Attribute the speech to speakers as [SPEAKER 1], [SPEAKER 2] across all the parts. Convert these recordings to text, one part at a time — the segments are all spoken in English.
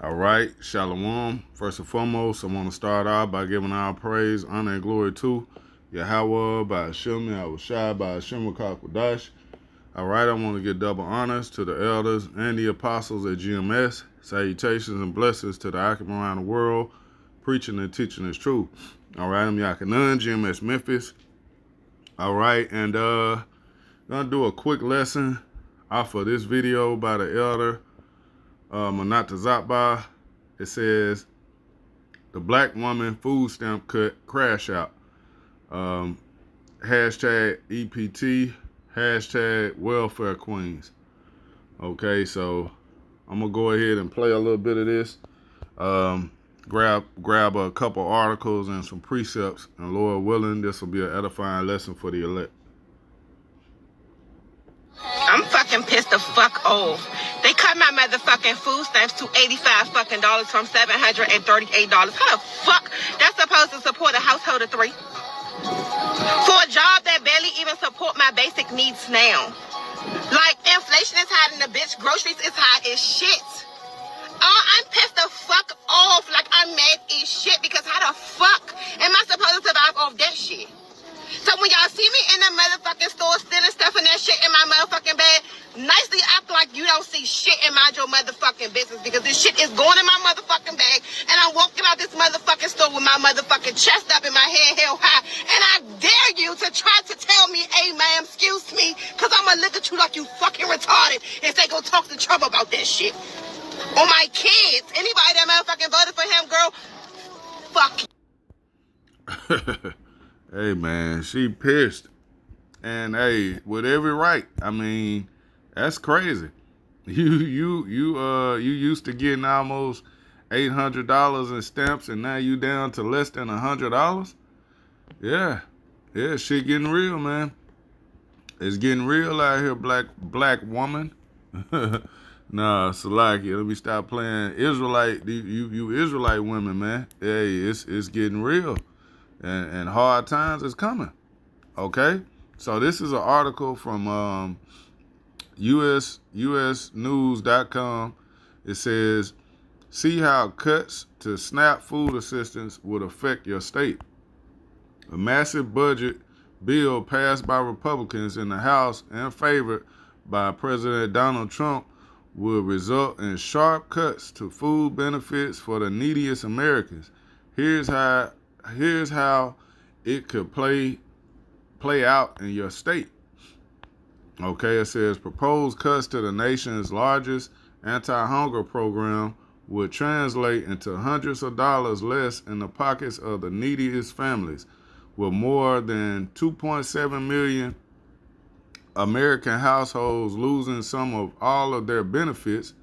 [SPEAKER 1] All right, Shalom. First and foremost, I want to start out by giving our praise, honor, and glory to Yahweh by Hashem, Yahushua by Hashem Kakwadash. All right, I want to give double honors to the elders and the apostles at GMS. Salutations and blessings to the Akim around the world, preaching and teaching is true. All right, I'm Yakanan, GMS Memphis. All right, and gonna do a quick lesson off of this video by the elder Manata Zapba. It says the black woman food stamp cut crash out. Hashtag EPT, hashtag welfare queens. Okay, so I'm gonna go ahead and play a little bit of this. Grab a couple articles and some precepts, and Lord willing, this will be an edifying lesson for the elect.
[SPEAKER 2] I'm fucking pissed the fuck off. They cut my motherfucking food stamps to $85 fucking dollars from $738. How the fuck that's supposed to support a household of three? For a job that barely even support my basic needs now. Like, inflation is high in the bitch, groceries is high as shit. I'm pissed the fuck off. Like, I'm mad as shit because how the fuck am I supposed to survive off that shit? So when y'all see me in the motherfucking store stealing stuff and that shit in my motherfucking bag, nicely act like you don't see shit and mind your motherfucking business, because this shit is going in my motherfucking bag and I'm walking out this motherfucking store with my motherfucking chest up and my head held high, and I dare you to try to tell me, hey ma'am, excuse me, because I'm gonna look at you like you fucking retarded if they go talk to Trump about that shit. On my kids, anybody that motherfucking voted for him, girl, fuck you.
[SPEAKER 1] Hey man, she pissed, and hey, with every right. I mean, that's crazy. You used to getting almost $800 in stamps, and now you down to less than $100. Yeah, shit getting real, man. It's getting real out here, black woman. Nah, Salakia, let me stop playing Israelite. You Israelite women, man. Hey, it's getting real. And hard times is coming. Okay? So this is an article from usnews.com. It says, see how cuts to SNAP food assistance would affect your state. A massive budget bill passed by Republicans in the House and favored by President Donald Trump will result in sharp cuts to food benefits for the neediest Americans. Here's how it could play out in your state. Okay, it says proposed cuts to the nation's largest anti-hunger program would translate into hundreds of dollars less in the pockets of the neediest families, with more than 2.7 million American households losing some of all of their benefits.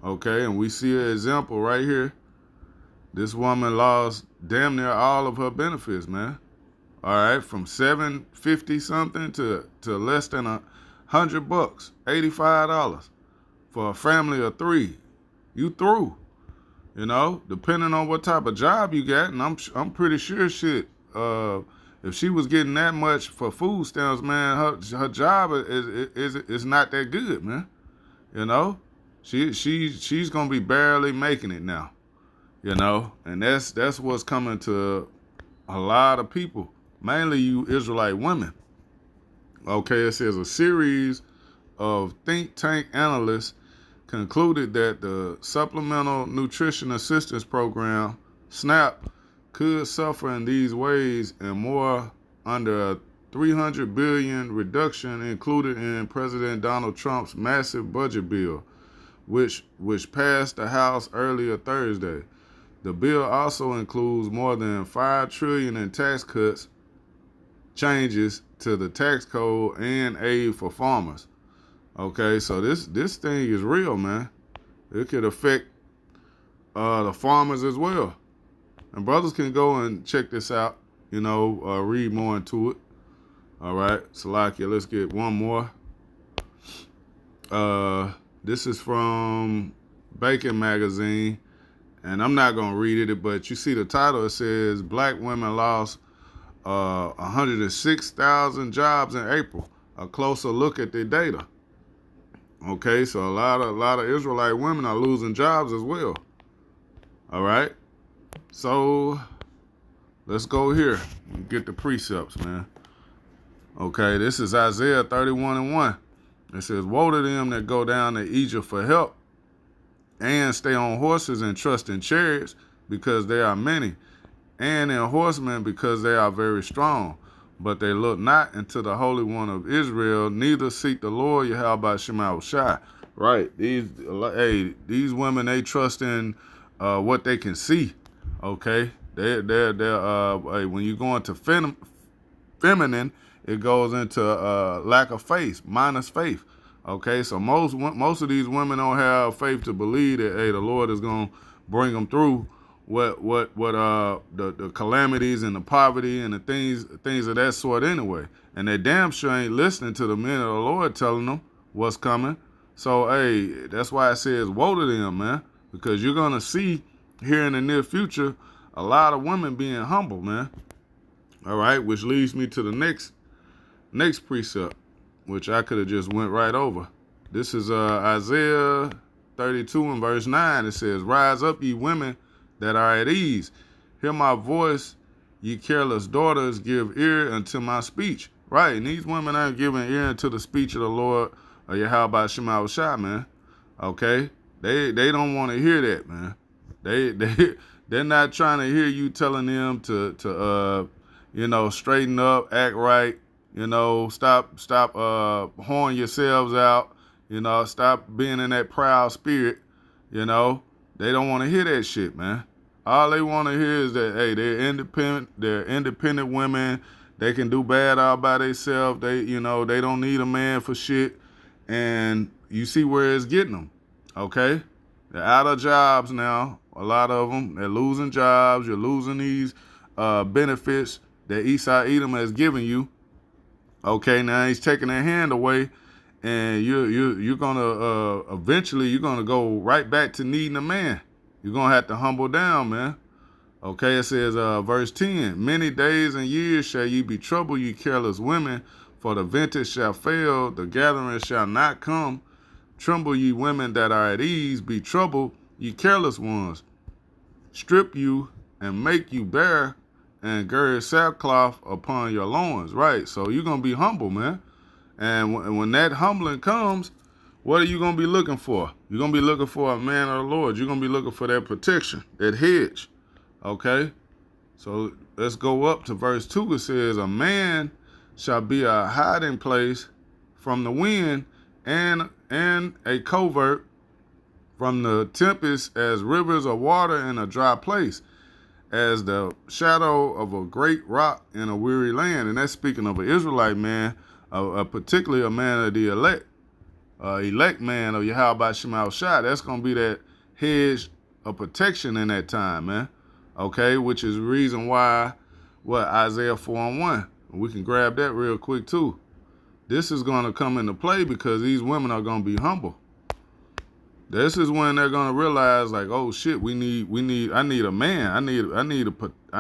[SPEAKER 1] Okay, and we see an example right here. This woman lost damn near all of her benefits, man. All right, from $750 something to less than $100, $85 for a family of three. You through, you know, depending on what type of job you got, and I'm pretty sure shit. If she was getting that much for food stamps, man, her job is not that good, man. You know, she's gonna be barely making it now. You know, and that's what's coming to a lot of people, mainly you Israelite women. Okay, it says a series of think tank analysts concluded that the Supplemental Nutrition Assistance Program, SNAP, could suffer in these ways and more under a $300 billion reduction included in President Donald Trump's massive budget bill, which passed the House earlier Thursday. The bill also includes more than $5 trillion in tax cuts, changes to the tax code, and aid for farmers. Okay, so this thing is real, man. It could affect the farmers as well. And brothers can go and check this out, you know, read more into it. All right, Salakia, let's get one more. This is from Bacon Magazine. And I'm not going to read it, but you see the title. It says, Black women lost 106,000 jobs in April. A closer look at the data. Okay, so a lot of Israelite women are losing jobs as well. All right. So let's go here and get the precepts, man. Okay, this is Isaiah 31:1. It says, "Woe to them that go down to Egypt for help, and stay on horses and trust in chariots, because they are many, and in horsemen, because they are very strong. But they look not into the Holy One of Israel, neither seek the Lord Yahweh Shema Shai." Right. These women, they trust in what they can see. Okay. When you go into feminine, it goes into lack of faith, minus faith. Okay, so most of these women don't have faith to believe that the Lord is gonna bring them through the calamities and the poverty and the things of that sort anyway. And they damn sure ain't listening to the men of the Lord telling them what's coming. So that's why it says woe to them, man, because you're gonna see here in the near future a lot of women being humble, man. All right, which leads me to the next precept, which I could have just went right over. This is Isaiah 32 and verse 9. It says, "Rise up, ye women that are at ease. Hear my voice, ye careless daughters, give ear unto my speech." Right, and these women aren't giving ear unto the speech of the Lord, or Yahweh Shema Shai, man. Okay, they don't want to hear that, man. They're not trying to hear you telling them to straighten up, act right. Stop whoring yourselves out. Stop being in that proud spirit. They don't want to hear that shit, man. All they want to hear is that, hey, they're independent women. They can do bad all by themselves. They don't need a man for shit. And you see where it's getting them, okay? They're out of jobs now. A lot of them, they're losing jobs. You're losing these benefits that Esau Edom has given you. Okay, now he's taking their hand away, and you're gonna eventually you're gonna go right back to needing a man. You're gonna have to humble down, man. Okay, it says verse 10, "Many days and years shall ye be troubled, ye careless women, for the vintage shall fail, the gathering shall not come. Tremble, ye women that are at ease, be troubled, ye careless ones. Strip you and make you bare, and gird sackcloth upon your loins." Right, so you're going to be humble, man. And when that humbling comes, what are you going to be looking for? You're going to be looking for a man of the Lord. You're going to be looking for that protection, that hedge. Okay, so let's go up to verse 2. It says, "A man shall be a hiding place from the wind, and a covert from the tempest, as rivers of water in a dry place, as the shadow of a great rock in a weary land." And that's speaking of an Israelite man, particularly a man of the elect man of Yahweh Shema Shai. That's going to be that hedge of protection in that time, man. Okay, which is the reason why, Isaiah 4:1. We can grab that real quick too. This is going to come into play because these women are going to be humble. This is when they're going to realize, like, oh shit, I need a man. I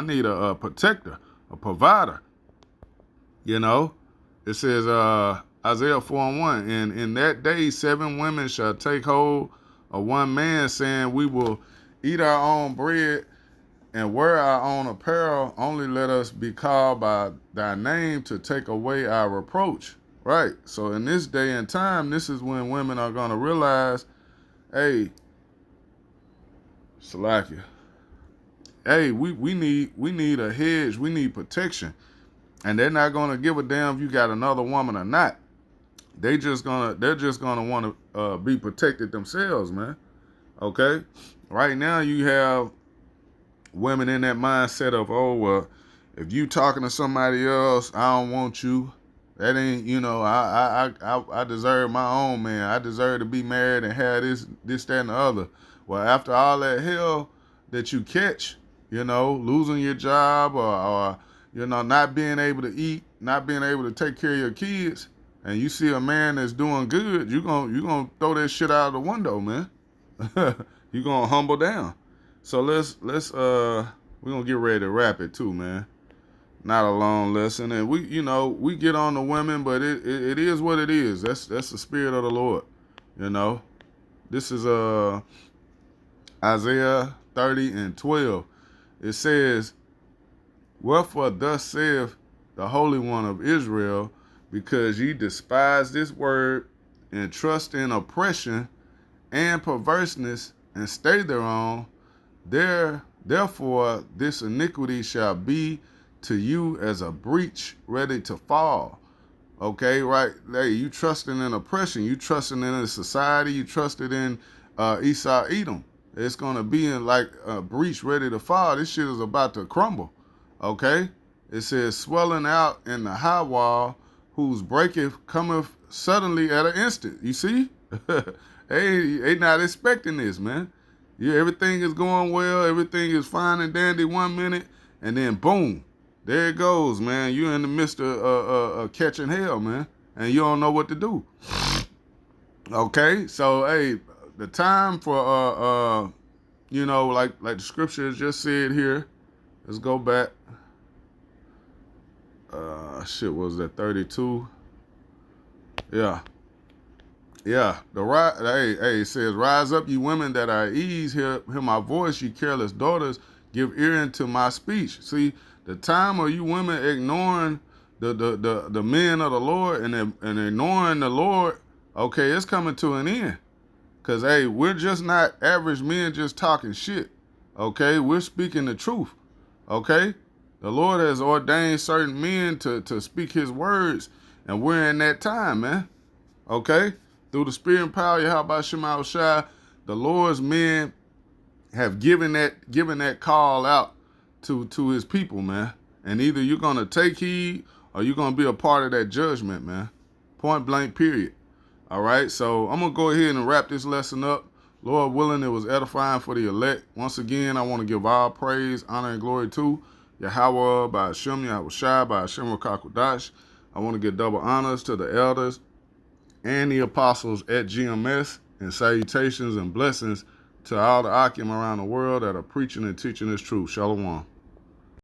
[SPEAKER 1] need a protector, a provider. It says Isaiah 4:1, "And in that day 7 women shall take hold of one man, saying, we will eat our own bread and wear our own apparel. Only let us be called by thy name to take away our reproach." Right. So in this day and time, this is when women are going to realize, hey, Salakia, hey, we need a hedge. We need protection. And they're not going to give a damn if you got another woman or not. They're just gonna want to be protected themselves, man. Okay. Right now you have women in that mindset of, oh, well, if you talking to somebody else, I don't want you. That ain't, I deserve my own man. I deserve to be married and have this, that, and the other. Well, after all that hell that you catch, losing your job or not being able to eat, not being able to take care of your kids, and you see a man that's doing good, you're gonna throw that shit out of the window, man. You're gonna humble down. So let's we're gonna get ready to wrap it too, man. Not a long lesson, and we get on the women, but it is what it is. That's the spirit of the Lord. This is Isaiah 30 and 12. It says, wherefore thus saith the Holy One of Israel, because ye despise this word, and trust in oppression and perverseness, and stay thereon, therefore this iniquity shall be to you as a breach ready to fall. Okay, right? Hey, you trusting in oppression, you trusting in a society, you trusted in Esau Edom. It's gonna be in like a breach ready to fall. This shit is about to crumble. Okay? It says, swelling out in the high wall, whose breaketh cometh suddenly at an instant. You see? They not expecting this, man. Yeah, everything is going well, everything is fine and dandy 1 minute, and then boom, there it goes, man. You're in the midst of catching hell, man, and you don't know what to do. Okay, so hey, the time for you know, like the scripture just said here. Let's go back. Shit, was that 32? Yeah. Yeah. It says, rise up, ye women that are at ease, hear my voice, ye careless daughters, give ear unto my speech. See, the time of you women ignoring the men of the Lord and ignoring the Lord, okay, it's coming to an end. Because, hey, we're just not average men just talking shit. Okay? We're speaking the truth. Okay? The Lord has ordained certain men to speak his words, and we're in that time, man. Okay? Through the spirit and power of Yahweh Shema Shai, the Lord's men have given that call out to his people, man. And either you're going to take heed or you're going to be a part of that judgment, man. Point blank, period. All right? So I'm going to go ahead and wrap this lesson up. Lord willing, it was edifying for the elect. Once again, I want to give all praise, honor, and glory to Yahweh by Hashem, Yahweh Shai, by Hashem Rakakwadash. I want to give double honors to the elders and the apostles at GMS, and salutations and blessings to all the Akim around the world that are preaching and teaching this truth. Shalom.